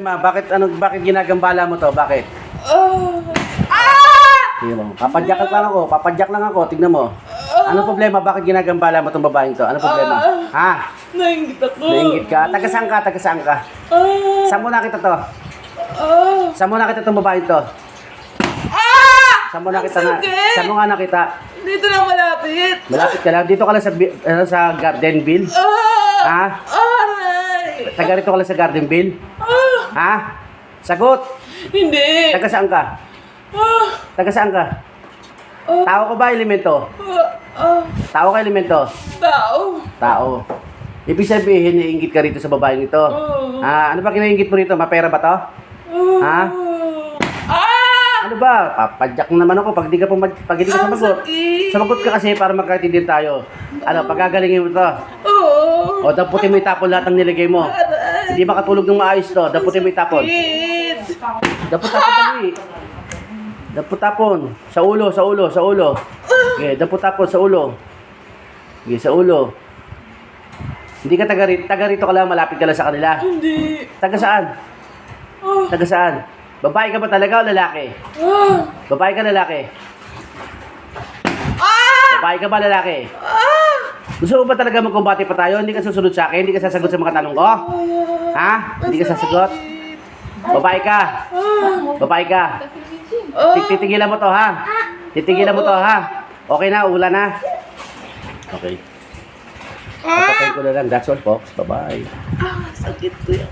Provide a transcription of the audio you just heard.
Bakit ginagambala mo to? Bakit? Tingnan mo. Papadyak lang ako. Tignan mo. Ano problema? Bakit ginagambala mo tong babaeng to? Ano problema? Ha? Nainggit ako. Nainggit ka? Taga-saan ka? Taga-saan ka? Saan mo nakita to? Saan mo nakita tong babaeng to? Saan mo nakita na? Saan mo nga nakita? Dito lang malapit. Malapit ka lang. Dito ka lang sa Gardenville? Ha? Aray. Taga rito ka lang sa Gardenville? Ha? Sagot! Hindi. Taga saan ka? Taga saan ka? Tao ko ba, elemento? Tao ka, elemento? Tao. Tao. Ibig sabihin, naiinggit ka rito sa babaeng ito. Ano ba kinainggit mo rito? Mapera ba to? Ha? Ano ba? Papadyak naman ako pag hindi ka sumagot. Sumagot ka kasi para magkaintindihan tayo. Ano, pagagalingin mo to? O, daputin mo itapon lahat ng nilagay mo. Hindi makatulog ng maayos to. Daputin mo itapon. Dapot tapon dali. Dapot tapon. Sa ulo. Okay, dapot tapon sa ulo. Okay, sa ulo. Hindi ka taga rito ka lang, malapit ka lang sa kanila. Hindi. Taga saan? Taga saan? Babae ka ba talaga o lalaki? Babae ka lalaki? Babae ka ba lalaki? Gusto mo ba talaga magkumbati pa tayo? Hindi ka susunod sa akin? Hindi ka sasagot sa mga tanong ko? Ha? Hindi ka sasagot? Babae ka? Babae ka? Titigilan mo to, ha? Titigilan mo to, ha? Okay na, ulan na. Okay. Papatayin ko na lang. That's all, folks. Bye-bye. Sakit ko yan.